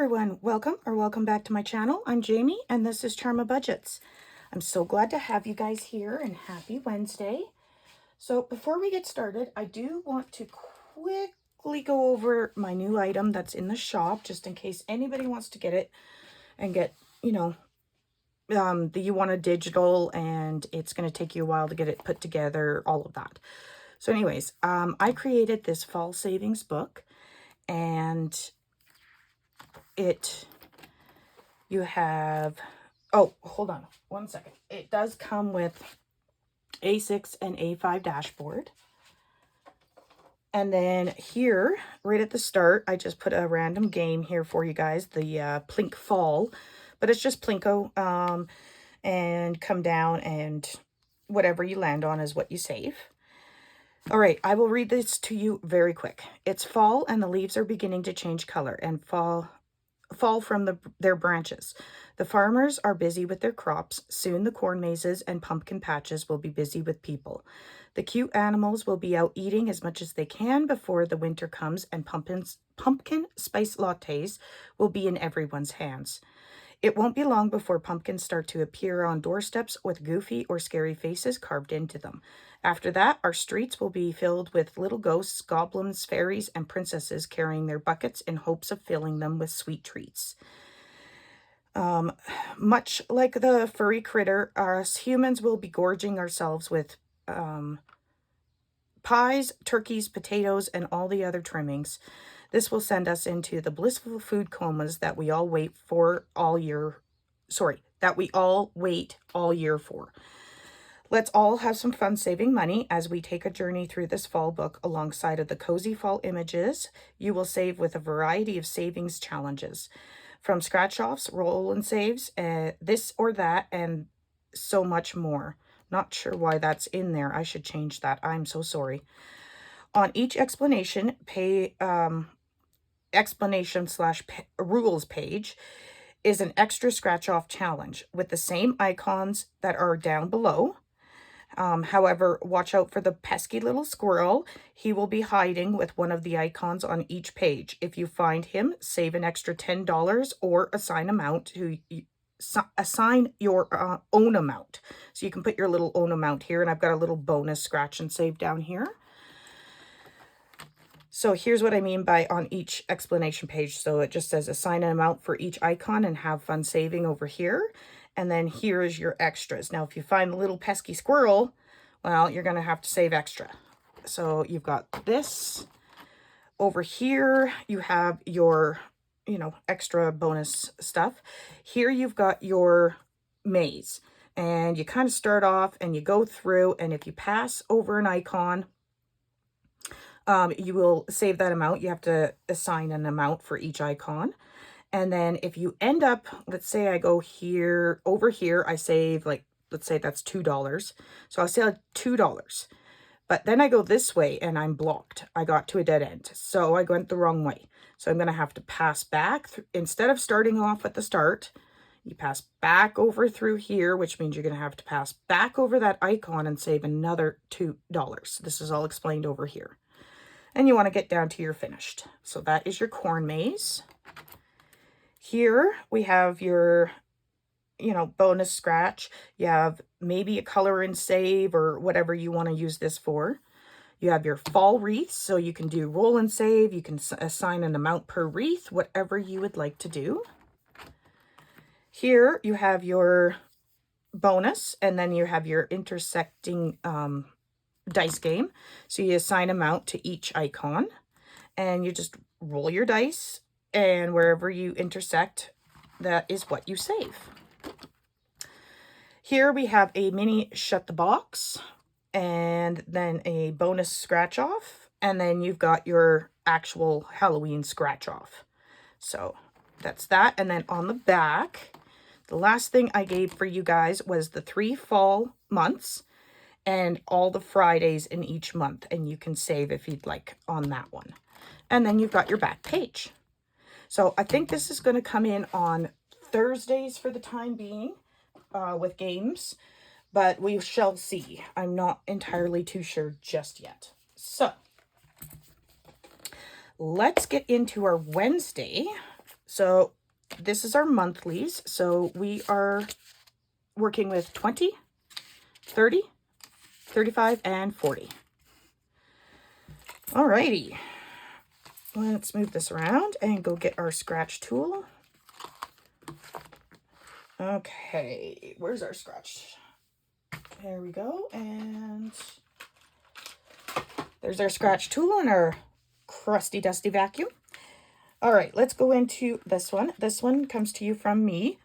everyone, welcome back to my channel. I'm Jamie and this is Charmabudgets. I'm so glad to have you guys here and happy Wednesday. So before we get started, I do want to quickly go over my new item that's in the shop, just in case anybody wants to get it and get, you want a digital and it's going to take you a while to get it put together, all of that. So anyways, I created this fall savings book, and you have, oh, hold on one second. It does come with A6 and A5 dashboard. And then here, right at the start, I just put a random game here for you guys, the Plink Fall, but it's just Plinko, and come down and whatever you land on is what you save. All right, I will read this to you very quick. It's fall and the leaves are beginning to change color and fall from their branches. The farmers are busy with their crops. Soon the corn mazes and pumpkin patches will be busy with people. The cute animals will be out eating as much as they can before the winter comes, and pumpkin spice lattes will be in everyone's hands. It won't be long before pumpkins start to appear on doorsteps with goofy or scary faces carved into them. After that, our streets will be filled with little ghosts, goblins, fairies, and princesses carrying their buckets in hopes of filling them with sweet treats. Much like the furry critter, us humans will be gorging ourselves with pies, turkeys, potatoes, and all the other trimmings. This will send us into the blissful food comas that we all wait all year for. Let's all have some fun saving money as we take a journey through this fall book alongside of the cozy fall images. You will save with a variety of savings challenges, from scratch-offs, roll and saves, this or that, and so much more. Not sure why that's in there. I should change that. I'm so sorry. On each explanation/rules page is an extra scratch-off challenge with the same icons that are down below. However, watch out for the pesky little squirrel. He will be hiding with one of the icons on each page. If you find him, save an extra $10 or assign your own amount. So you can put your little own amount here, and I've got a little bonus scratch and save down here. So here's what I mean by on each explanation page. So it just says assign an amount for each icon and have fun saving over here. And then here is your extras. Now, if you find the little pesky squirrel, well, you're going to have to save extra. So you've got this. Over here, you have your, extra bonus stuff. Here you've got your maze. And you kind of start off and you go through, and if you pass over an icon, you will save that amount. You have to assign an amount for each icon. And then if you end up, let's say I go here, over here, I save, like, let's say that's $2. So I'll save $2. But then I go this way and I'm blocked. I got to a dead end. So I went the wrong way. So I'm going to have to pass back. Instead of starting off at the start, you pass back over through here, which means you're going to have to pass back over that icon and save another $2. This is all explained over here. And you want to get down to your finished. So that is your corn maze. Here we have your, bonus scratch. You have maybe a color and save or whatever you want to use this for. You have your fall wreaths, so you can do roll and save. You can assign an amount per wreath, whatever you would like to do. Here you have your bonus, and then you have your intersecting dice game. So you assign amount to each icon, and you just roll your dice, and wherever you intersect, that is what you save. Here we have a mini shut the box, and then a bonus scratch off, and then you've got your actual Halloween scratch off. So that's that. And then on the back, the last thing I gave for you guys was the 3 fall months and all the Fridays in each month, and you can save if you'd like on that one. And then you've got your back page. So I think this is going to come in on Thursdays for the time being with games, but we shall see. I'm not entirely too sure just yet. So let's get into our Wednesday. So this is our monthlies. So we are working with 20, 30, 35, and 40. Alrighty. Let's move this around and go get our scratch tool. Okay, where's our scratch? There we go. And there's our scratch tool and our crusty dusty vacuum. All right, let's go into this one. This one comes to you from me.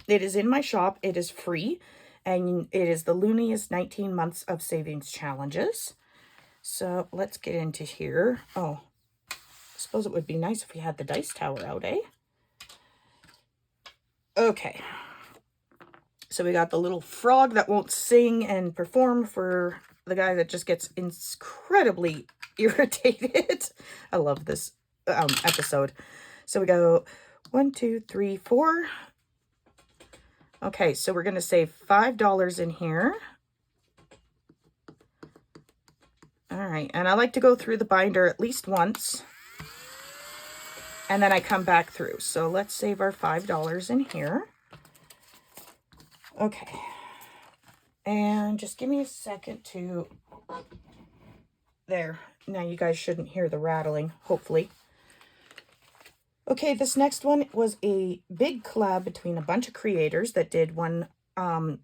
It is in my shop. It is free. And it is the Looniest 19 Months of Savings Challenges. So let's get into here. Oh, I suppose it would be nice if we had the dice tower out, eh? Okay. So we got the little frog that won't sing and perform for the guy that just gets incredibly irritated. I love this episode. So we go 1, 2, 3, 4. Okay, so we're going to save $5 in here. All right, and I like to go through the binder at least once. And then I come back through. So let's save our $5 in here. Okay. And just give me a second to... There. Now you guys shouldn't hear the rattling, hopefully. Okay, this next one was a big collab between a bunch of creators that did one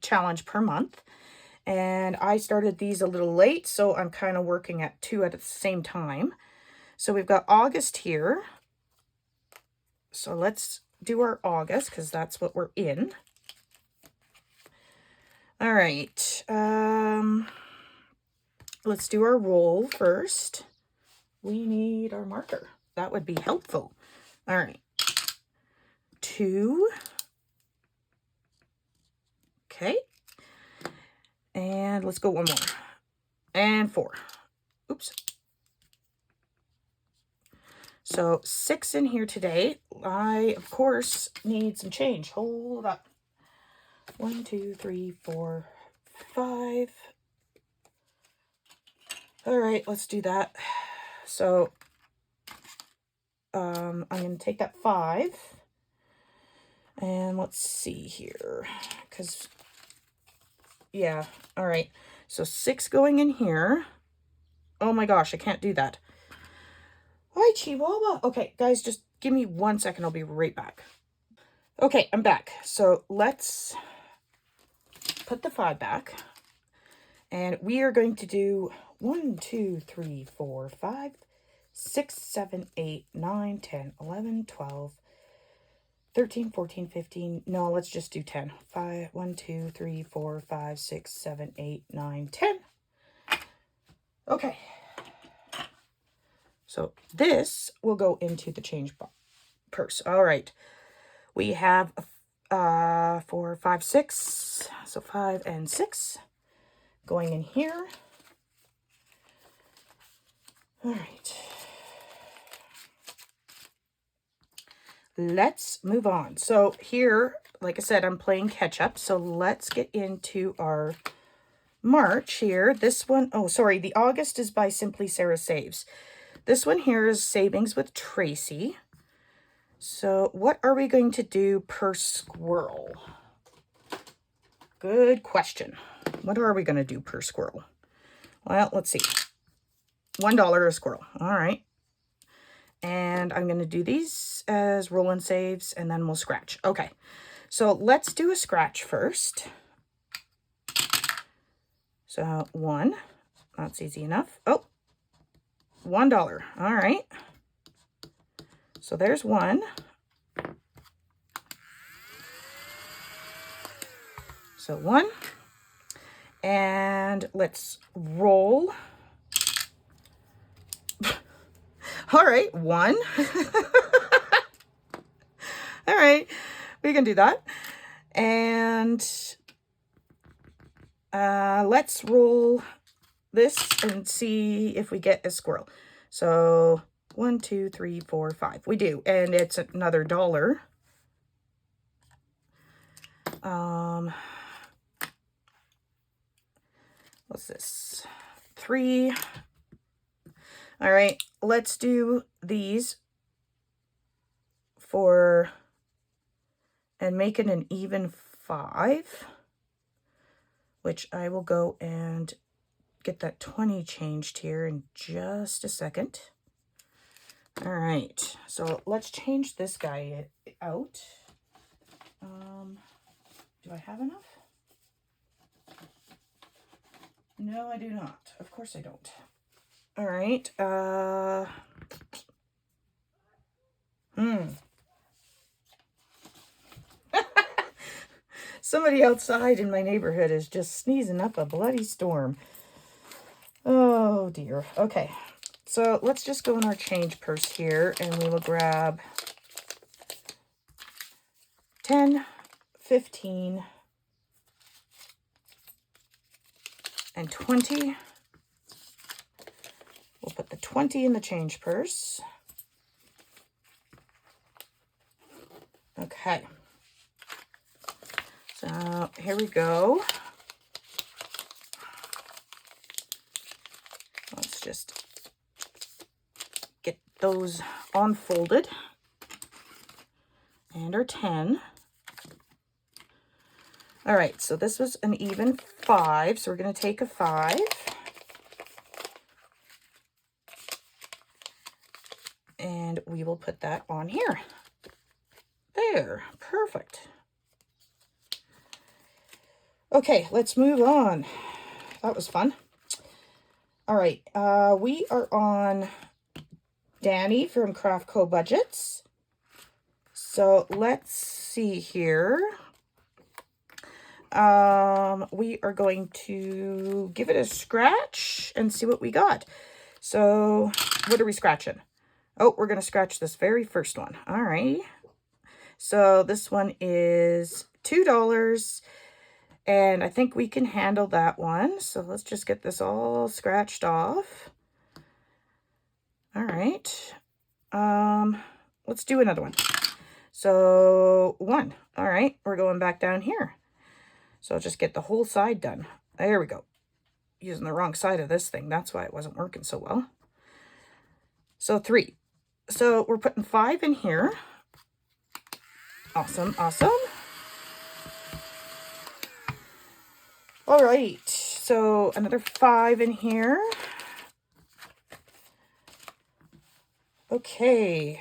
challenge per month. And I started these a little late, so I'm kind of working at 2 at the same time. So we've got August here. So let's do our August, because that's what we're in. All right. Let's do our roll first. We need our marker. That would be helpful. All right. 2. Okay. And let's go one more. And 4. Oops. So 6 in here today. I, of course, need some change. Hold up. 1, 2, 3, 4, 5. All right, let's do that. So I'm going to take that 5. And let's see here. Because, yeah, all right. So 6 going in here. Oh my gosh, I can't do that. Hi, Chihuahua. Okay, guys, just give me 1 second. I'll be right back. Okay, I'm back. So let's put the 5 back. And we are going to do 1, 2, 3, 4, 5, 6, 7, 8, 9, 10, 11, 12, 13, 14, 15. No, let's just do 10. 5, 1, 2, 3, 4, 5, 6, 7, 8, 9, 10. Okay. So this will go into the change purse. All right. We have 4, 5, 6. So 5 and 6 going in here. All right. Let's move on. So here, like I said, I'm playing catch up. So let's get into our March here. This one, oh, sorry, the August is by Simply Sarah Saves. This one here is Savings with Tracy. So what are we going to do per squirrel? Good question. What are we going to do per squirrel? Well, let's see. $1 a squirrel. All right. And I'm going to do these as roll and saves, and then we'll scratch. Okay. So let's do a scratch first. So 1. That's easy enough. Oh, $1. All right. So there's 1. So 1. And let's roll. All right, 1. All right, we can do that. And let's roll this and see if we get a squirrel. So 1, 2, 3, 4, 5. We do, and it's another $1. What's this? 3. All right, let's do these for, and make it an even 5, which I will go and get that 20 changed here in just a second. All right, so let's change this guy out. Do I have enough? No, I do not. Of course I don't. All right. Somebody outside in my neighborhood is just sneezing up a bloody storm. Oh dear. Okay. So let's just go in our change purse here and we will grab 10, 15, and 20. We'll put the 20 in the change purse. Okay. So here we go. Let's just get those unfolded. And our 10. All right, so this was an even 5, so we're going to take a 5. And we will put that on here. There, perfect. Okay, let's move on. That was fun. All right, we are on Danny from Charmabudgets. So let's see here. We are going to give it a scratch and see what we got. So what are we scratching? Oh, we're going to scratch this very first one. All right. So this one is $2. And I think we can handle that one. So let's just get this all scratched off. All right. Let's do another one. So 1. All right. We're going back down here. So I'll just get the whole side done. There we go. Using the wrong side of this thing. That's why it wasn't working so well. So 3. So we're putting 5 in here. Awesome, awesome. All right, so another 5 in here. Okay.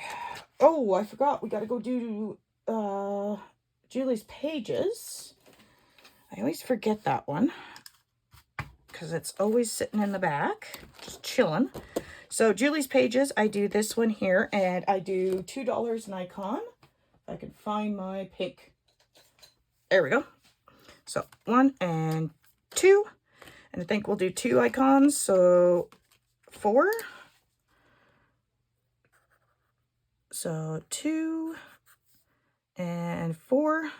Oh, I forgot. We got to go do Julie's pages. I always forget that one because it's always sitting in the back, just chilling. So Julie's pages, I do this one here, and I do $2 an icon. If I can find my pink. There we go. So 1 and 2, and I think we'll do 2 icons, so 4. So 2 and 4.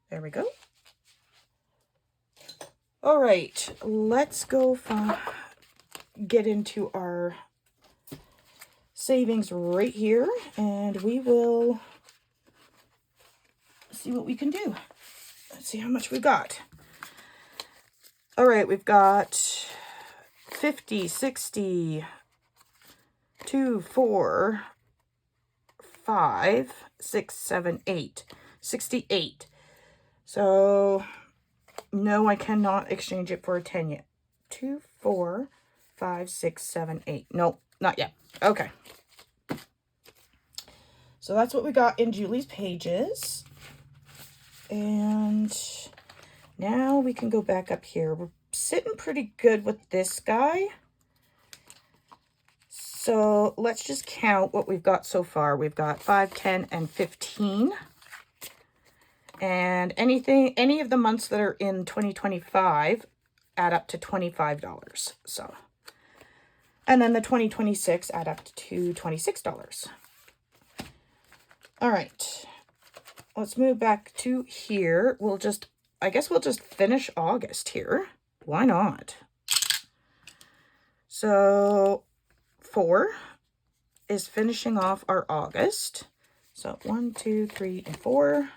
There we go. All right, let's go get into our savings right here, and we will see what we can do. Let's see how much we got. All right, we've got 50, 60, 2, 4, 5, 6, 7, 8, 68. So no, I cannot exchange it for a 10 yet. 2, 4, 5, 6, 7, 8. Nope, not yet. Okay. So that's what we got in Julie's pages. And now we can go back up here. We're sitting pretty good with this guy. So let's just count what we've got so far. We've got 5, 10, and 15. And any of the months that are in 2025 add up to $25. So, and then the 2026 add up to $26. All right. Let's move back to here. I guess we'll just finish August here. Why not? So 4 is finishing off our August. So 1, 2, 3, and 4.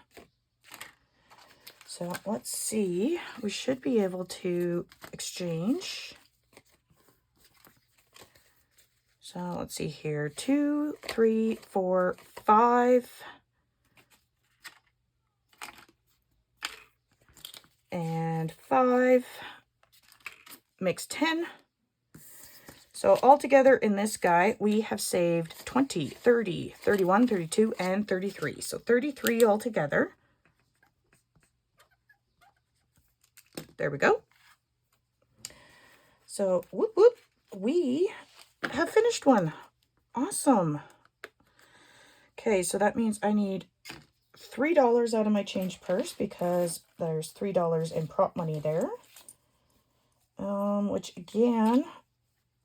So let's see. We should be able to exchange. So let's see here. 2, 3, 4, 5. And 5 makes 10. So altogether in this guy, we have saved 20, 30, 31, 32, and 33. So 33 altogether. There we go. So, whoop, whoop, we have finished one. Awesome. Okay, so that means I need $3 out of my change purse because there's $3 in prop money there. Which again,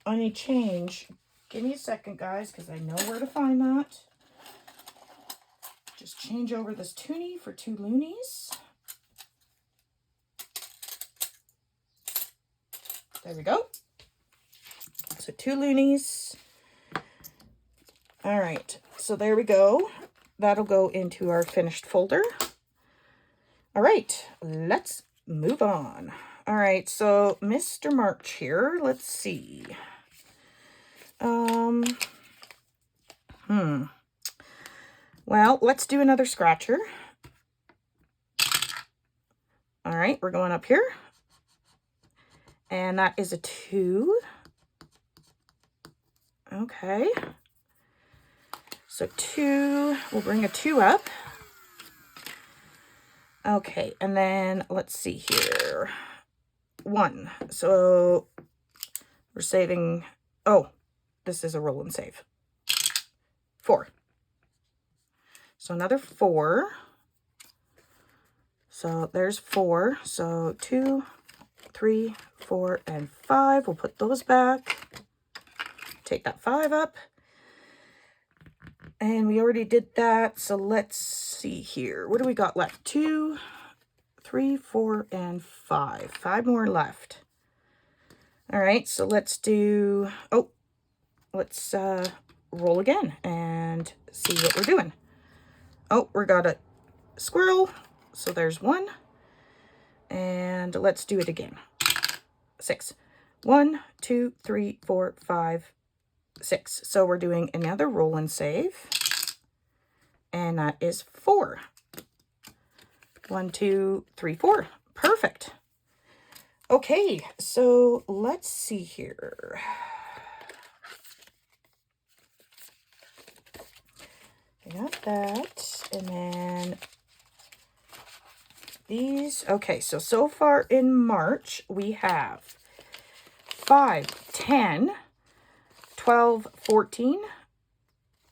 I need change. Give me a second, guys, because I know where to find that. Just change over this toonie for 2 loonies. There we go. So 2 loonies. All right, so there we go. That'll go into our finished folder. All right, let's move on. All right, so Mr. March here, let's see. Well, let's do another scratcher. All right, we're going up here. And that is a 2. Okay. So 2, we'll bring a 2 up. Okay, and then let's see here. 1. So we're saving, oh, this is a roll and save. 4. So another 4. So there's 4. So 2, 3, 4, and 5. We'll put those back. Take that 5 up. And we already did that. So let's see here. What do we got left? 2, 3, 4, and 5. 5 more left. All right, so let's do, oh, let's roll again and see what we're doing. Oh, we got a squirrel. So there's 1. And let's do it again. 6. 1, 2, 3, 4, 5, 6. So we're doing another roll and save. And that is 4. 1, 2, 3, 4. Perfect. Okay, so let's see here. I got that. And then these. Okay, so far in March, we have 5, 10, 12, 14,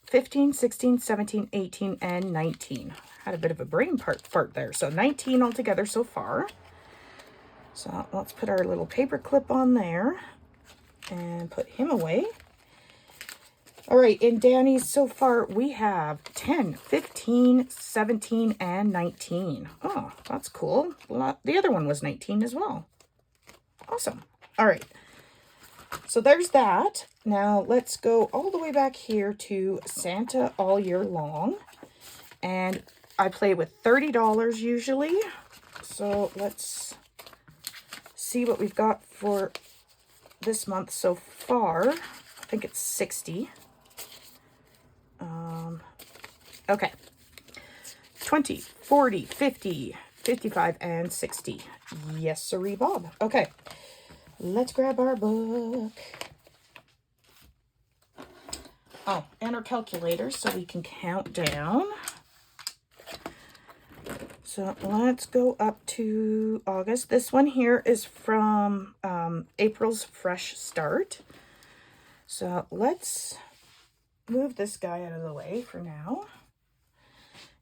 15, 16, 17, 18, and 19. Had a bit of a brain fart there. So 19 altogether so far. So let's put our little paper clip on there and put him away. All right, in Danny's so far, we have 10, 15, 17, and 19. Oh, that's cool. The other one was 19 as well. Awesome. All right. So there's that. Now let's go all the way back here to Santa All Year Long. And I play with $30 usually. So let's see what we've got for this month so far. I think it's 60. Okay. 20, 40, 50, 55, and 60. Yes, sirree, Bob. Okay. Let's grab our book. Oh, and our calculator so we can count down. So let's go up to August. This one here is from April's Fresh Start. So let's move this guy out of the way for now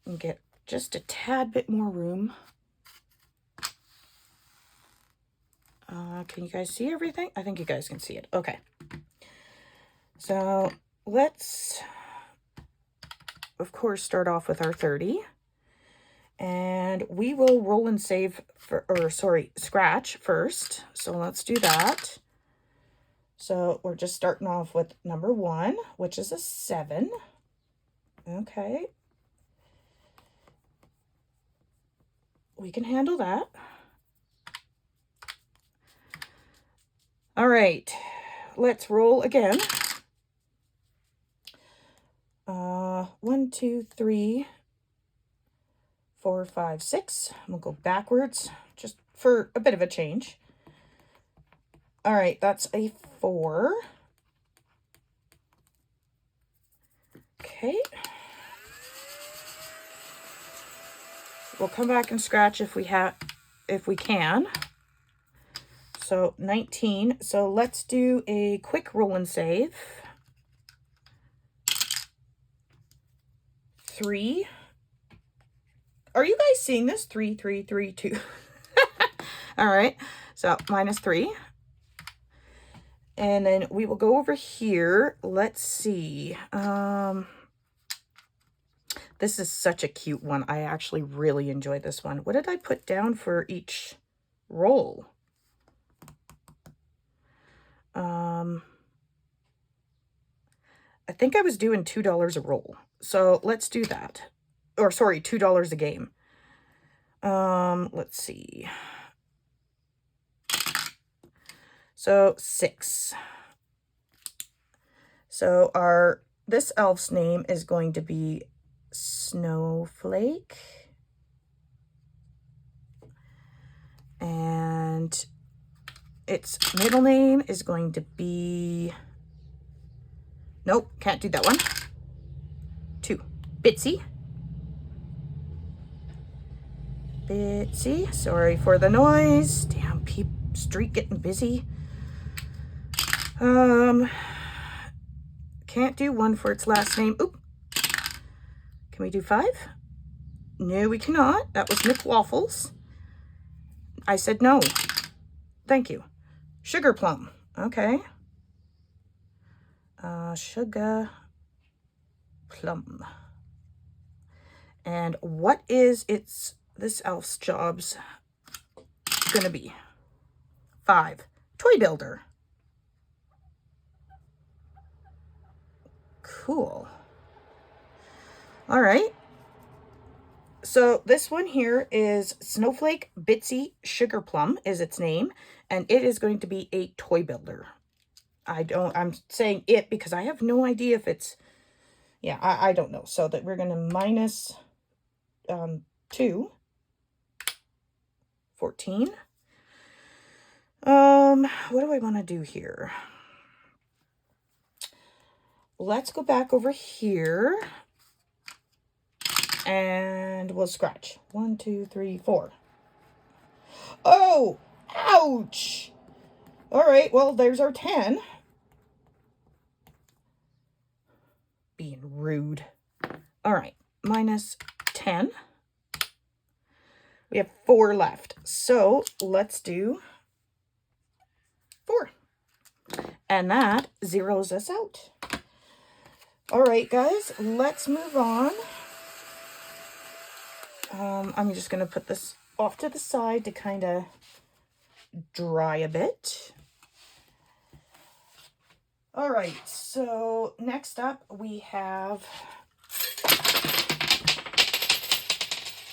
and get just a tad bit more room. Can you guys see everything? I think you guys can see it. Okay. So let's, of course, start off with our 30. And we will roll and save, scratch first. So let's do that. So we're just starting off with number 1, which is a 7. Okay. We can handle that. All right, let's roll again. 1, 2, 3, 4, 5, 6. I'm gonna go backwards just for a bit of a change. All right, that's a 4. Okay. We'll come back and scratch if we can. So 19. So let's do a quick roll and save. 3. Are you guys seeing this? 3, 3, 3, 2. All right. So -3. And then we will go over here. Let's see. This is such a cute one. I actually really enjoyed this one. What did I put down for each roll? I think I was doing $2 a roll. So let's do that. Or sorry, $2 a game. Let's see. So 6. So this elf's name is going to be Snowflake. And its middle name is going to be, nope, can't do that one. 2, Bitsy. Bitsy, sorry for the noise. Damn, street getting busy. Can't do 1 for its last name. Oop. Can we do 5? No, we cannot. That was McWaffles. I said no. Thank you. Sugar Plum. Okay. Sugar Plum. And what is this elf's jobs gonna be? 5, Toy Builder. Cool. All right. So this one here is Snowflake Bitsy Sugar Plum is its name, and it is going to be a toy builder. I'm saying it because I have no idea if it's, yeah, I don't know. So that we're going to minus 2, 14. What do I want to do here? Let's go back over here and we'll scratch. 1, 2, 3, 4. Oh, ouch. All right, well, there's our 10. Being rude. All right, minus 10. We have 4 left. So let's do 4. And that zeroes us out. All right, guys, let's move on. I'm just going to put this off to the side to kind of dry a bit. All right, so next up we have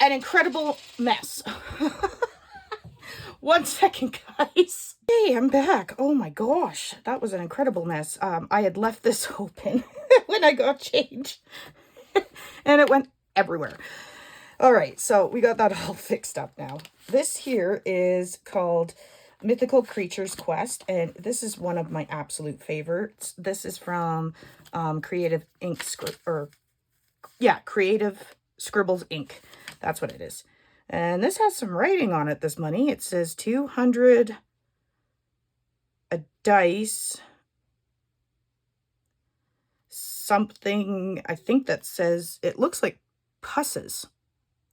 an incredible mess. 1 second, guys. Hey, I'm back. Oh my gosh, that was an incredible mess. I had left this open when I got changed and it went everywhere. All right, so we got that all fixed up now. This here is called Mythical Creatures Quest, and this is one of my absolute favorites. This is from Creative Scribbles Inc. That's what it is. And this has some writing on it, this money. It says 200 a dice. Something, I think that says, it looks like pusses.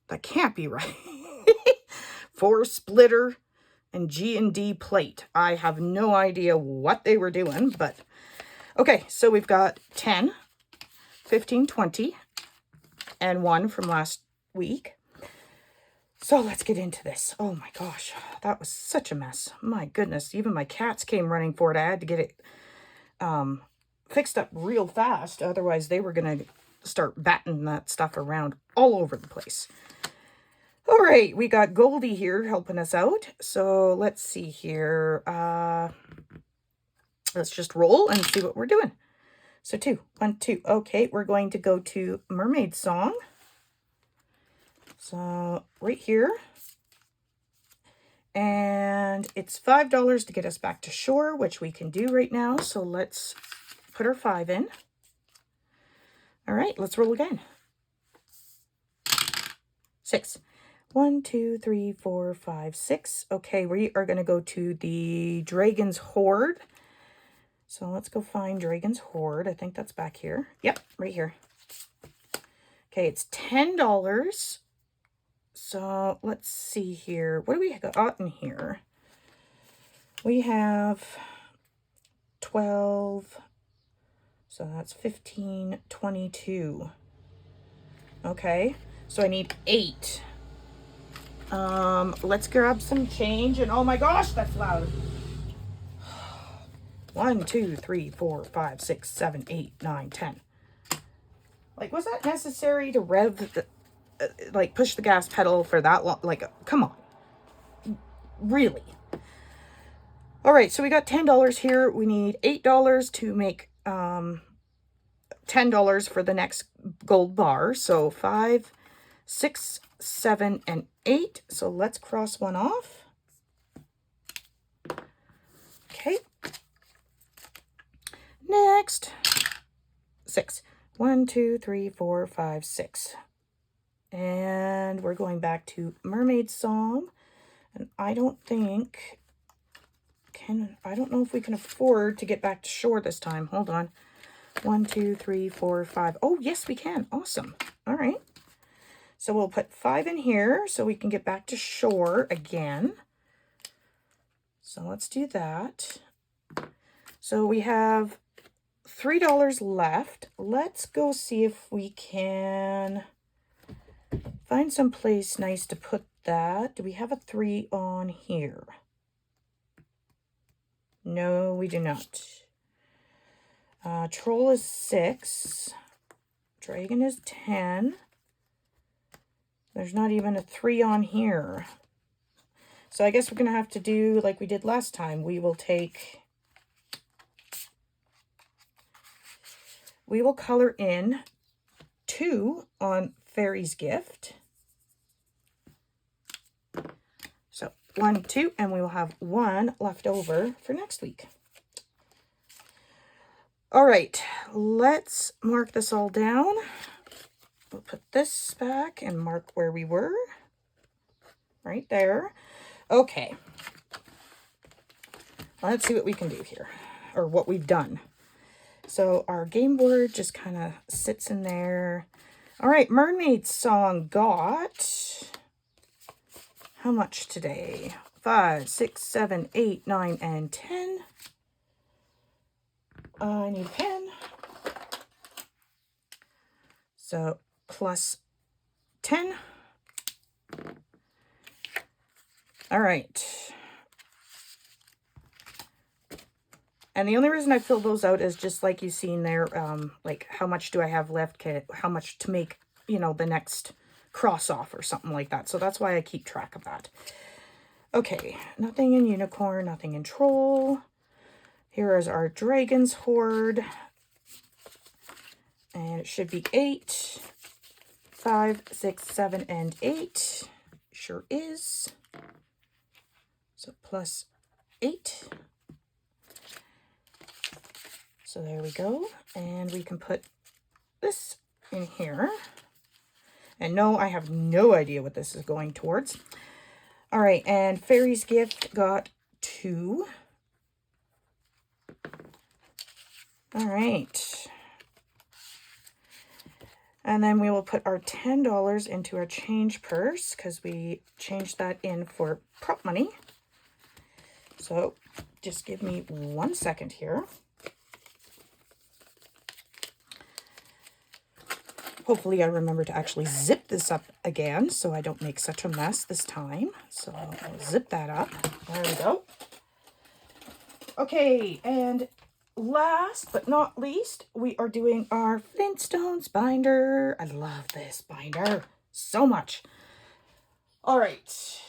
That can't be right. 4 splitter and G&D plate. I have no idea what they were doing, but okay, so we've got 10, 15, 20, and 1 from last week. So let's get into this. Oh my gosh, that was such a mess. My goodness, even my cats came running for it. I had to get it fixed up real fast. Otherwise, they were going to start batting that stuff around all over the place. All right, we got Goldie here helping us out. So let's see here. Let's just roll and see what we're doing. So 2, 1, 2. Okay, we're going to go to Mermaid Song. So right here. And it's $5 to get us back to shore, which we can do right now. So let's put our 5 in. All right, let's roll again. 6. 1, 2, 3, 4, 5, 6. Okay, we are going to go to the Dragon's Hoard. So let's go find Dragon's Hoard. I think that's back here. Yep, right here. Okay, it's $10. So let's see here. What do we got in here? We have 12. So that's 15, 22. Okay, so I need 8. Let's grab some change. And oh my gosh, that's loud. 1, 2, 3, 4, 5, 6, 7, 8, 9, 10. Like, was that necessary to rev the, like, push the gas pedal for that long? Like, come on. Really? All right, so we got $10 here. We need $8 to make $10 for the next gold bar. So 5, 6, 7, and 8. So let's cross one off. Okay. Next. 6. 1, 2, 3, 4, 5, 6. And we're going back to Mermaid Song. And I don't think... I don't know if we can afford to get back to shore this time. Hold on. 1, 2, 3, 4, 5. Oh, yes, we can. Awesome. All right. So we'll put 5 in here so we can get back to shore again. So let's do that. So we have $3 left. Let's go see if we can find some place nice to put that. Do we have a 3 on here? No, we do not. Troll is 6. Dragon is 10. There's not even a 3 on here. So I guess we're going to have to do like we did last time. We will color in 2 on Fairy's Gift. So 1, 2, and we will have 1 left over for next week. All right, let's mark this all down. We'll put this back and mark where we were. Right there. Okay. Let's see what we can do here, or what we've done. So our game board just kind of sits in there. All right, Mermaid Song got... how much today? 5, 6, 7, 8, 9, and 10. I need a pen. So plus 10. All right. And the only reason I filled those out is just like you've seen there, like how much do I have left, how much to make, you know, the next cross off or something like that. So that's why I keep track of that. Okay, nothing in Unicorn, nothing in Troll. Here is our Dragon's Hoard. And it should be 8, 5, 6, 7, and 8. Sure is. So plus 8. So there we go. And we can put this in here. And no, I have no idea what this is going towards. All right, and Fairy's Gift got 2. All right. And then we will put our $10 into our change purse because we changed that in for prop money. So just give me 1 second here. Hopefully I remember to actually zip this up again so I don't make such a mess this time. So I'll zip that up. There we go. Okay, and last but not least, we are doing our Flintstones binder. I love this binder so much. All right,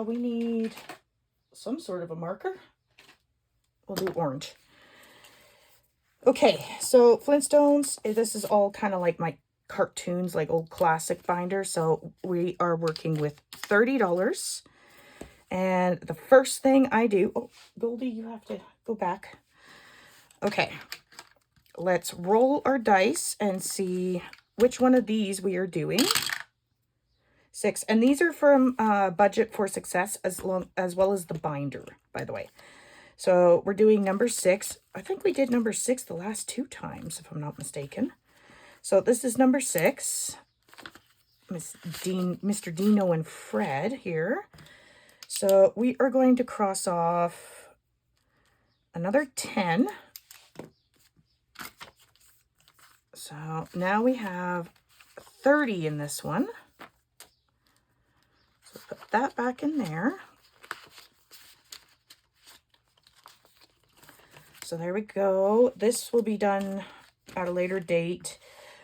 we need some sort of a marker. We'll do orange. Okay, so Flintstones, this is all kind of like my cartoons, like old classic binder. So we are working with $30. And the first thing I do, oh, Goldie, you have to go back. Okay, let's roll our dice and see which one of these we are doing. 6, and these are from Budget for Success, as well as the binder, by the way. So we're doing number 6. I think we did number 6 the last 2 times, if I'm not mistaken. So this is number 6. Mr. Dino and Fred here. So we are going to cross off another 10. So now we have 30 in this one. So put that back in there. So there we go. This will be done at a later date.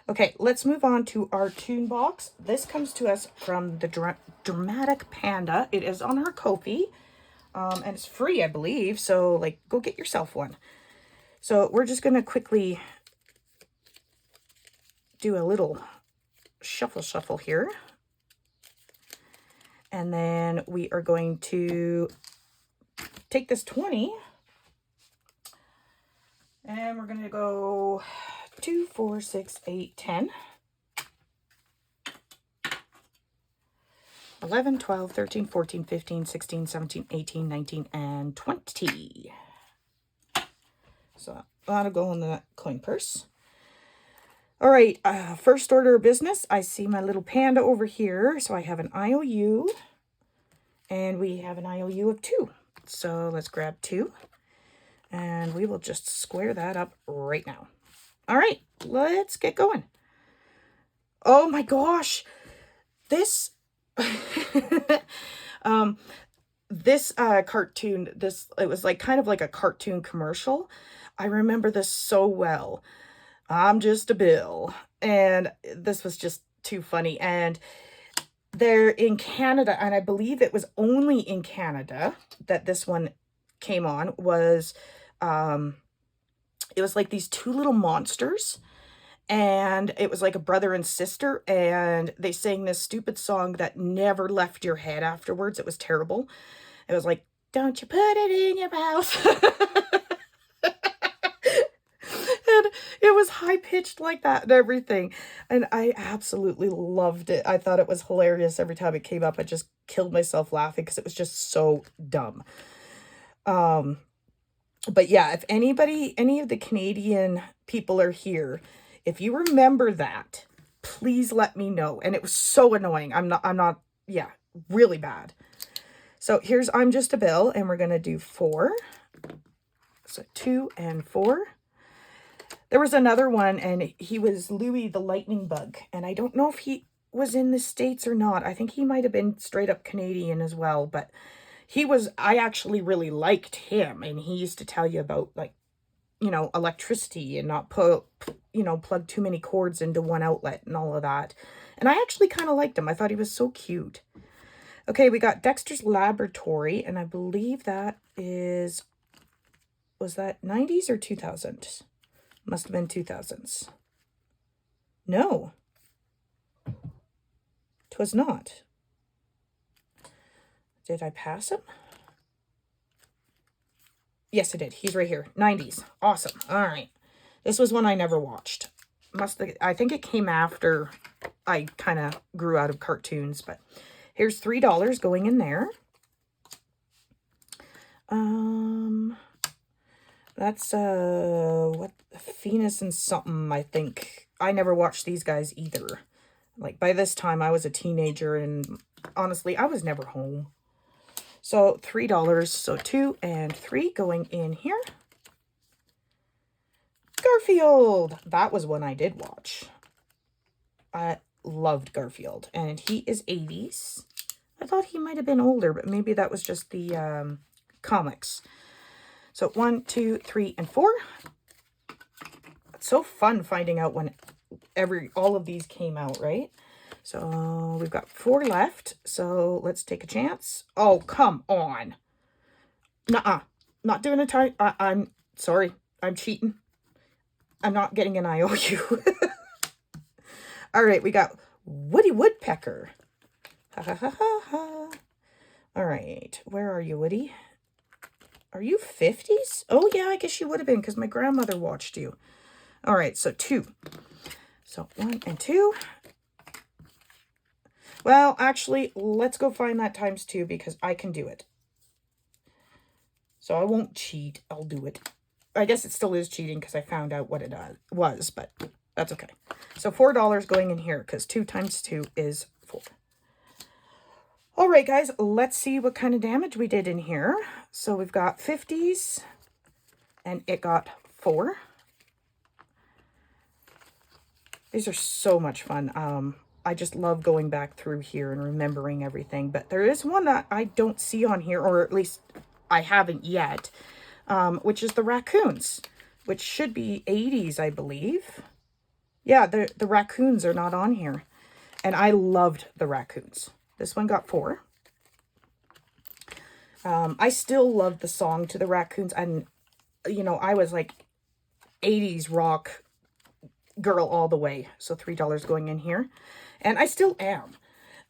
Okay, let's move on to our Toon box. This comes to us from the Dramatic Panda. It is on her Ko-fi, and it's free, I believe. So, like, go get yourself one. So we're just going to quickly do a little shuffle here. And then we are going to take this 20. And we're going to go 2, 4, 6, 8, 10, 11, 12, 13, 14, 15, 16, 17, 18, 19, and 20. So that'll go in the coin purse. All right, first order of business. I see my little panda over here. So I have an IOU, and we have an IOU of 2. So let's grab 2. And we will just square that up right now. All right, let's get going. Oh my gosh. This this cartoon, it was like kind of like a cartoon commercial. I remember this so well. I'm just a Bill. And this was just too funny. And they're in Canada, and I believe it was only in Canada that this one came on. It was like these 2 little monsters, and it was like a brother and sister, and they sang this stupid song that never left your head afterwards. It was terrible. It was like, don't you put it in your mouth. And it was high-pitched like that and everything. And I absolutely loved it. I thought it was hilarious. Every time it came up, I just killed myself laughing because it was just so dumb. But yeah, if any of the Canadian people are here, if you remember that, please let me know. And it was so annoying. Yeah, really bad. So here's I'm Just a Bill, and we're going to do 4. So 2 and 4. There was another one, and he was Louis the Lightning Bug. And I don't know if he was in the States or not. I think he might have been straight up Canadian as well, but I actually really liked him, and he used to tell you about, like, electricity and not plug too many cords into one outlet and all of that. And I actually kind of liked him. I thought he was so cute. Okay, we got Dexter's Laboratory, and I believe that was that 90s or 2000s? Must have been 2000s. No. 'Twas not. Did I pass him? Yes, I did. He's right here. 90s. Awesome. All right. This was one I never watched. I think it came after I kind of grew out of cartoons, but here's $3 going in there. That's what, Venus and something, I think. I never watched these guys either. Like, by this time I was a teenager, and honestly, I was never home. So $3. So 2 and 3 going in here. Garfield. That was one I did watch. I loved Garfield, and he is 80s. I thought he might have been older, but maybe that was just the comics. So 1, 2, 3, and 4. It's so fun finding out when all of these came out, right? So we've got 4 left. So let's take a chance. Oh, come on. Nuh-uh. Not doing a time. I'm sorry. I'm cheating. I'm not getting an IOU. All right, we got Woody Woodpecker. Ha ha ha ha ha. All right, where are you, Woody? Are you 50s? Oh, yeah, I guess you would have been because my grandmother watched you. All right, so 2. So 1 and 2. Well, actually, let's go find that times 2 because I can do it. So I won't cheat. I'll do it. I guess it still is cheating because I found out what it was, but that's okay. So $4 going in here because 2 times 2 is 4. All right, guys, let's see what kind of damage we did in here. So we've got 50s, and it got 4. These are so much fun. I just love going back through here and remembering everything. But there is one that I don't see on here, or at least I haven't yet, which is the raccoons, which should be 80s, I believe. Yeah, the raccoons are not on here. And I loved the raccoons. This one got 4. I still love the song to the raccoons. And, you know, I was like 80s rock girl all the way. So $3 going in here. And I still am.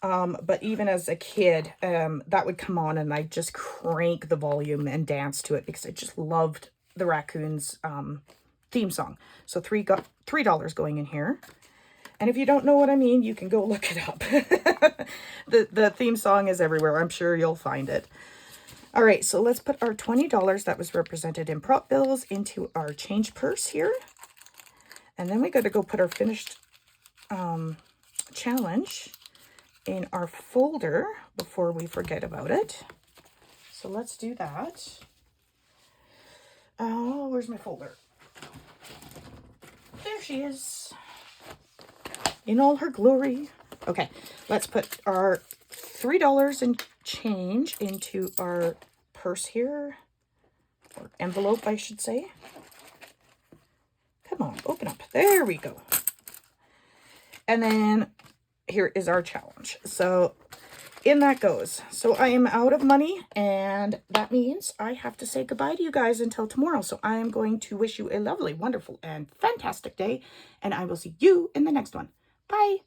But even as a kid, that would come on and I'd just crank the volume and dance to it because I just loved the raccoons theme song. So $3 going in here. And if you don't know what I mean, you can go look it up. The theme song is everywhere. I'm sure you'll find it. All right, so let's put our $20 that was represented in prop bills into our change purse here. And then we got to go put our finished challenge in our folder before we forget about it. So let's do that. Oh, where's my folder? There she is. In all her glory. Okay, let's put our $3 and change into our purse here. Or envelope, I should say. Come on, open up. There we go. And then here is our challenge. So in that goes. So I am out of money, and that means I have to say goodbye to you guys until tomorrow. So I am going to wish you a lovely, wonderful, and fantastic day, and I will see you in the next one. Bye.